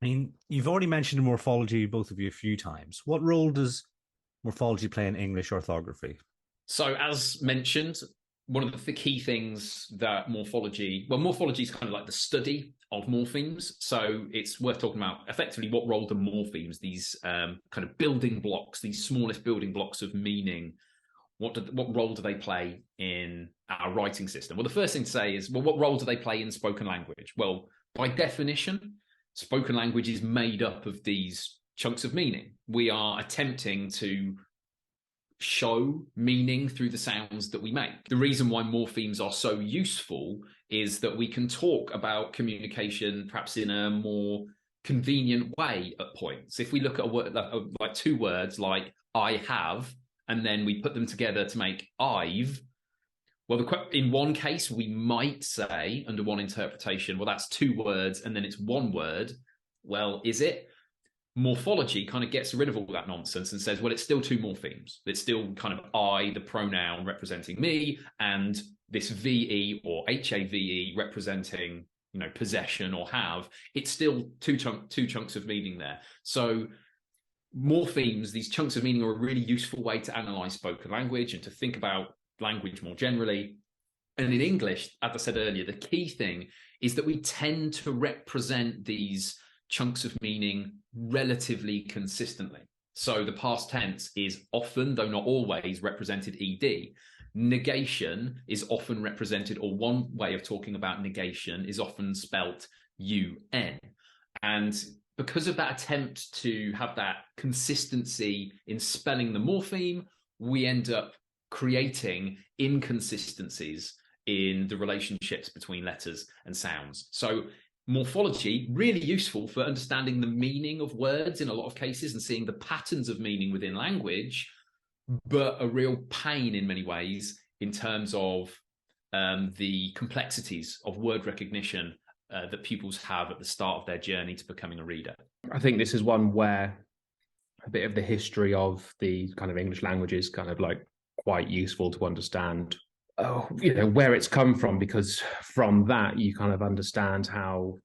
I mean, you've already mentioned morphology, both of you, a few times. What role does morphology play in English orthography? So, as mentioned, one of the key things that morphology is kind of like the study of morphemes. So, it's worth talking about effectively what role do morphemes, these kind of building blocks, these smallest building blocks of meaning, what role do they play in our writing system? Well, the first thing to say is, well, what role do they play in spoken language? Well, by definition, spoken language is made up of these chunks of meaning. We are attempting to show meaning through the sounds that we make. The reason why morphemes are so useful is that we can talk about communication perhaps in a more convenient way at points. If we look at a word like two words like I have, and then we put them together to make I've, well, in one case, we might say, under one interpretation, well, that's two words and then it's one word. Well, is it? Morphology kind of gets rid of all that nonsense and says, well, it's still two morphemes. It's still kind of I, the pronoun representing me, and this VE or HAVE representing, possession or have. It's still two chunks of meaning there. So morphemes, these chunks of meaning, are a really useful way to analyze spoken language and to think about language more generally. And in English, as I said earlier, the key thing is that we tend to represent these chunks of meaning relatively consistently. So the past tense is often, though not always, represented ed. Negation is often represented, or one way of talking about negation is often spelt un. And because of that attempt to have that consistency in spelling the morpheme, we end up creating inconsistencies in the relationships between letters and sounds. So morphology, really useful for understanding the meaning of words in a lot of cases and seeing the patterns of meaning within language, but a real pain in many ways in terms of the complexities of word recognition that pupils have at the start of their journey to becoming a reader. I think this is one where a bit of the history of the kind of English language is kind of like quite useful to understand, where it's come from, because from that you kind of understand how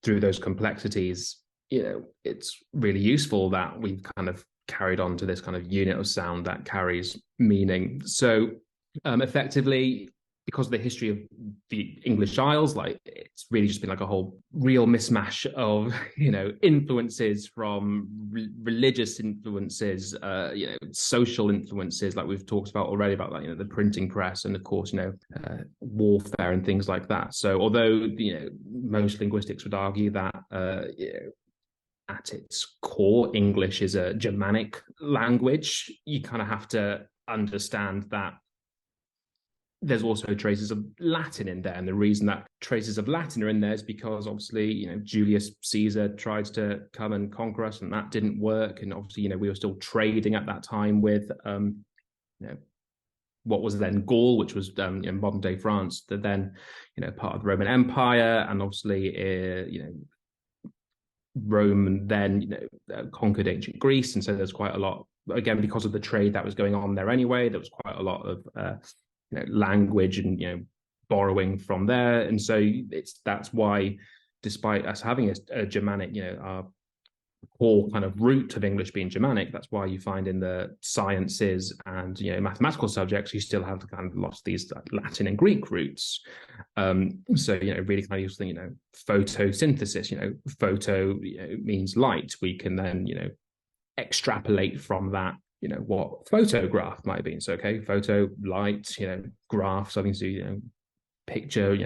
through those complexities, it's really useful that we've kind of carried on to this kind of unit of sound that carries meaning. So effectively, because of the history of the English Isles, like it's really just been like a whole real mismatch of, influences from religious influences, social influences, like we've talked about already about like, the printing press and of course, warfare and things like that. So although, most linguistics would argue that, at its core, English is a Germanic language, you kind of have to understand that there's also traces of Latin in there. And the reason that traces of Latin are in there is because obviously, Julius Caesar tried to come and conquer us and that didn't work. And obviously, we were still trading at that time with, what was then Gaul, which was modern day France, that then, part of the Roman Empire. And obviously, Rome then, conquered ancient Greece. And so there's quite a lot, again, because of the trade that was going on there anyway, there was quite a lot of, language and borrowing from there. And so that's why, despite us having a Germanic, our core kind of root of English being Germanic, that's why you find in the sciences and mathematical subjects you still have kind of lots of these Latin and Greek roots. So really kind of using photosynthesis. Photo means light. We can then extrapolate from that what photograph might be. So, okay, photo, light, graph, something to do, picture,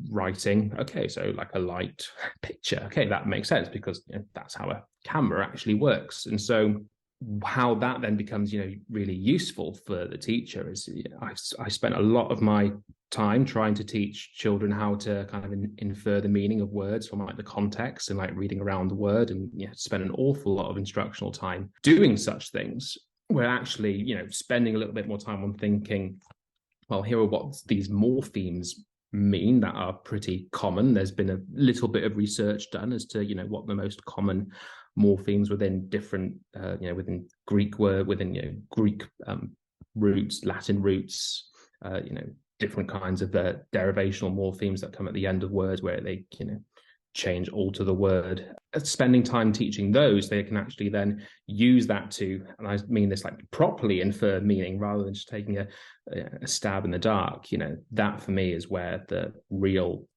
writing. Okay, so like a light picture. Okay, that makes sense because that's how a camera actually works. And so how that then becomes, really useful for the teacher is, I spent a lot of my time trying to teach children how to kind of infer the meaning of words from like the context and like reading around the word, and spend an awful lot of instructional time doing such things. We're actually, spending a little bit more time on thinking, well, here are what these morphemes mean that are pretty common. There's been a little bit of research done as to, what the most common morphemes within different, within Greek Greek roots, Latin roots, different kinds of derivational morphemes that come at the end of words where they, alter the word. Spending time teaching those, they can actually then use that to, and I mean this like properly, infer meaning rather than just taking a stab in the dark. That for me is where the real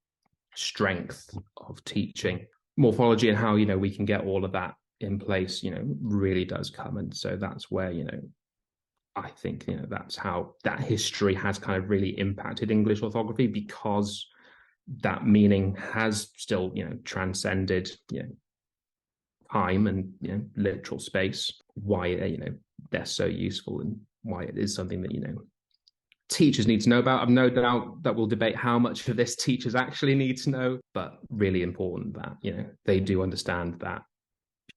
strength of teaching morphology and how we can get all of that in place really does come. And so that's where I think that's how that history has kind of really impacted English orthography, because that meaning has still transcended time and literal space. Why they're so useful, and why it is something that teachers need to know about. I've no doubt that we'll debate how much of this teachers actually need to know, but really important that they do understand that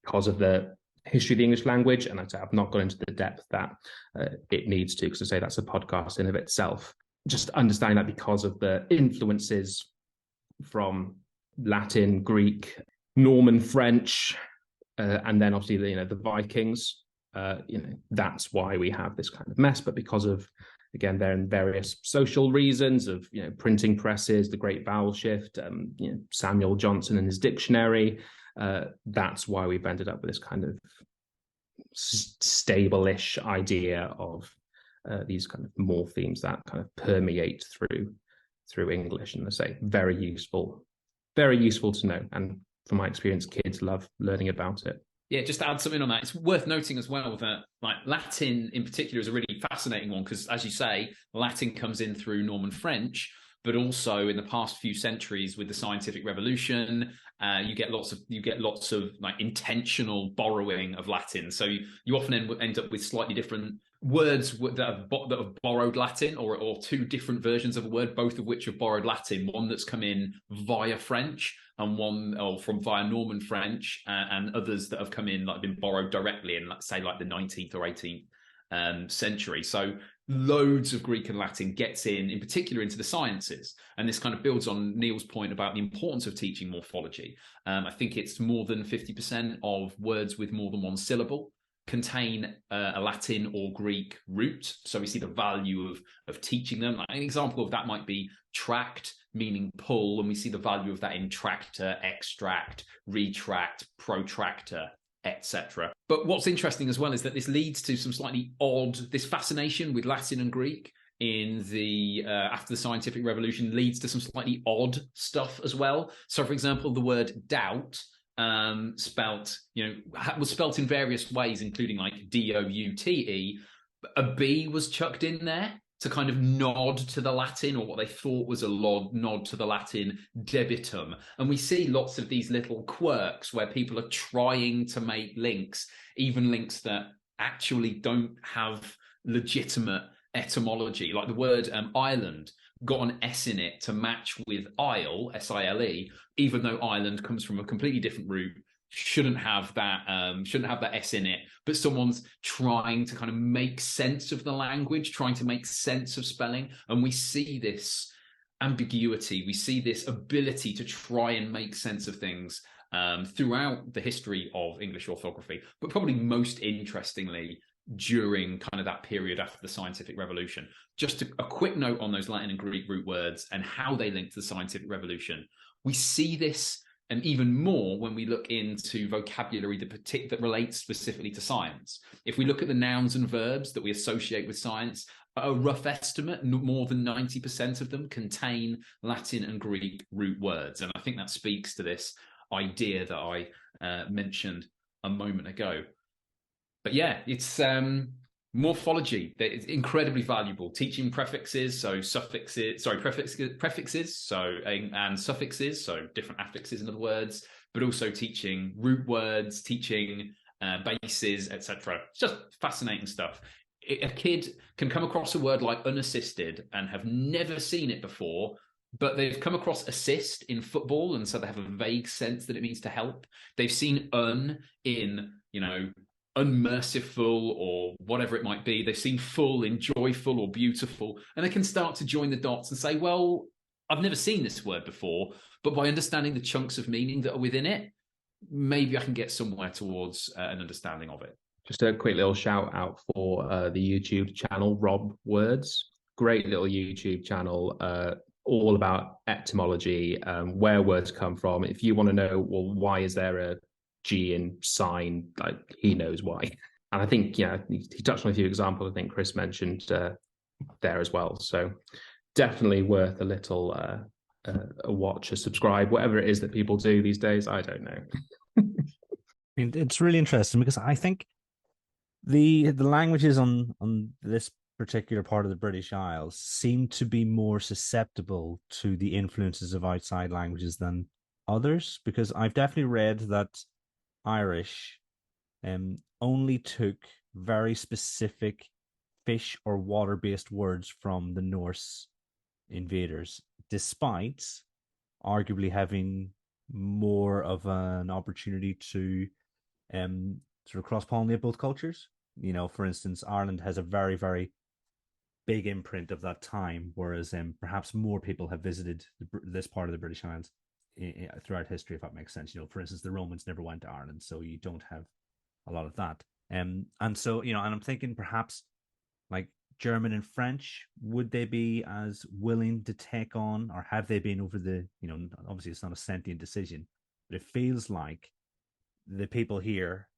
because of the history of the English language. And I've not gone into the depth that it needs to, because I say that's a podcast in of itself. Just understanding that because of the influences from Latin, Greek, Norman, French, and then obviously the Vikings, that's why we have this kind of mess. But because of, again, there are various social reasons of printing presses, the Great Vowel Shift, Samuel Johnson and his dictionary, that's why we've ended up with this kind of stable-ish idea of these kind of morphemes that kind of permeate through English. And I say very useful to know. And from my experience, kids love learning about it. Yeah, just to add something on that, it's worth noting as well that like Latin in particular is a really fascinating one, because as you say, Latin comes in through Norman French, but also in the past few centuries with the scientific revolution, you get lots of like intentional borrowing of Latin. So you often end up with slightly different words that have borrowed Latin, or two different versions of a word, both of which have borrowed Latin. One that's come in via French, and one via Norman French, and others that have come in like been borrowed directly in, let's say, like the 19th or 18th century. So loads of Greek and Latin gets in particular into the sciences, and this kind of builds on Neil's point about the importance of teaching morphology. I think it's more than 50% of words with more than one syllable contain a Latin or Greek root. So we see the value of teaching them. Like an example of that might be tract, meaning pull, and we see the value of that in tractor, extract, retract, protractor, etc. But what's interesting as well is that this leads to some slightly odd, this fascination with Latin and Greek in the after the scientific revolution leads to some slightly odd stuff as well. So for example, the word doubt was spelt in various ways, including like D-O-U-T-E. A B was chucked in there to kind of nod to the Latin, or what they thought was a nod to the Latin debitum. And we see lots of these little quirks where people are trying to make links, even links that actually don't have legitimate etymology. Like the word Ireland got an S in it to match with isle, S-I-L-E, even though Ireland comes from a completely different root, shouldn't have that S in it, but someone's trying to kind of make sense of the language, trying to make sense of spelling. And we see this ambiguity, we see this ability to try and make sense of things throughout the history of English orthography, but probably most interestingly during kind of that period after the scientific revolution. Just a quick note on those Latin and Greek root words and how they link to the scientific revolution. We see this, and even more when we look into vocabulary that relates specifically to science. If we look at the nouns and verbs that we associate with science, a rough estimate, more than 90% of them contain Latin and Greek root words. And I think that speaks to this idea that I mentioned a moment ago. But yeah, it's morphology. It's incredibly valuable. Teaching prefixes, so prefixes, and suffixes, so different affixes in other words, but also teaching root words, teaching bases, etc. It's just fascinating stuff. A kid can come across a word like unassisted and have never seen it before, but they've come across assist in football, and so they have a vague sense that it means to help. They've seen in, unmerciful or whatever it might be. They've seen full in joyful or beautiful, and they can start to join the dots and say, well, I've never seen this word before, but by understanding the chunks of meaning that are within it, maybe I can get somewhere towards an understanding of it. Just a quick little shout out for the YouTube channel, Rob Words. Great little YouTube channel, all about etymology, where words come from. If you want to know, well, why is there a G in sign? Like, he knows why. And I think, he touched on a few examples. I think Chris mentioned there as well. So definitely worth a little a watch, a subscribe, whatever it is that people do these days. I don't know. It's really interesting because I think the languages on this particular part of the British Isles seem to be more susceptible to the influences of outside languages than others, because I've definitely read that Irish only took very specific fish or water-based words from the Norse invaders, despite arguably having more of an opportunity to sort of cross-pollinate both cultures. For instance, Ireland has a very, very big imprint of that time, whereas perhaps more people have visited this part of the British Isles throughout history, if that makes sense. For instance, the Romans never went to Ireland, so you don't have a lot of that. And so, and I'm thinking perhaps like German and French, would they be as willing to take on, or have they been over the, obviously it's not a sentient decision, but it feels like the people here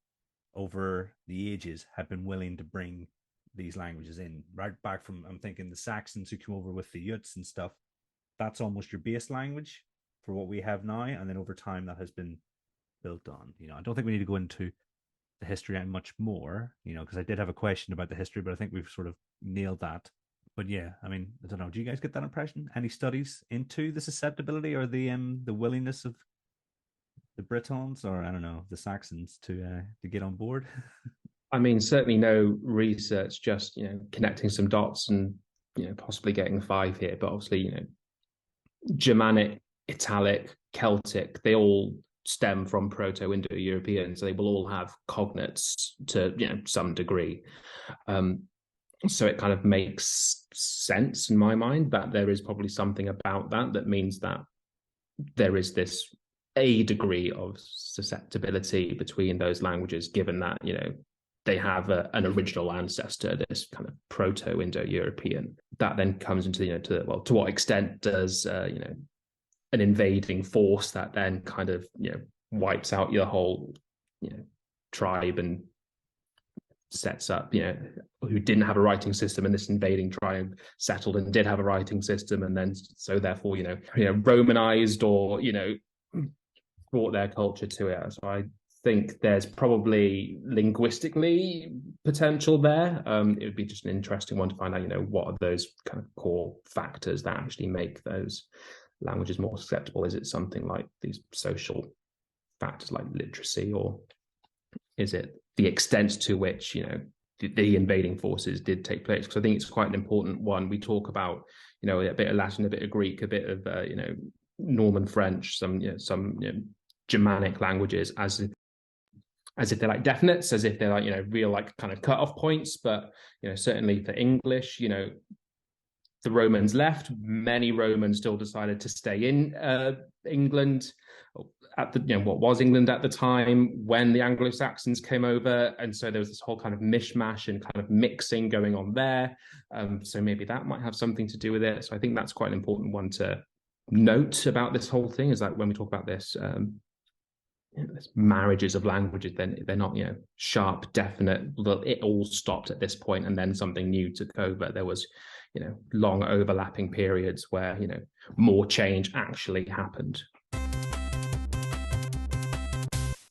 over the ages have been willing to bring these languages in, right back from, I'm thinking the Saxons who come over with the Utes and stuff. That's almost your base language for what we have now, and then over time that has been built on. I don't think we need to go into the history and much more, because I did have a question about the history, but I think we've sort of nailed that. But yeah, I mean, I don't know. Do you guys get that impression? Any studies into the susceptibility or the willingness of the Britons, or I don't know, the Saxons to get on board? I mean, certainly no research, just connecting some dots and possibly getting 5 here, but obviously Germanic, Italic, Celtic, they all stem from Proto-Indo-European, so they will all have cognates to some degree. So it kind of makes sense in my mind that there is probably something about that means that there is a degree of susceptibility between those languages, given that they have an original ancestor, this kind of Proto-Indo-European. That then comes into to what extent does an invading force that then kind of wipes out your whole tribe and sets up who didn't have a writing system, and this invading tribe settled and did have a writing system, and then so therefore Romanized or brought their culture to it. So I think there's probably linguistically potential there. It would be just an interesting one to find out what are those kind of core factors that actually make those languages more susceptible. Is it something like these social factors like literacy, or is it the extent to which the invading forces did take place? Because I think it's quite an important one. We talk about a bit of Latin, a bit of Greek, a bit of Norman French, some Germanic languages as if they're like definites, as if they're like real like kind of cut-off points. But certainly for English, the Romans left. Many Romans still decided to stay in England at the what was England at the time when the Anglo-Saxons came over, and so there was this whole kind of mishmash and kind of mixing going on there. So maybe that might have something to do with it. So I think that's quite an important one to note about this whole thing, is that when we talk about this marriages of languages, then they're not sharp, definite. It all stopped at this point, and then something new took over. There was long overlapping periods where more change actually happened.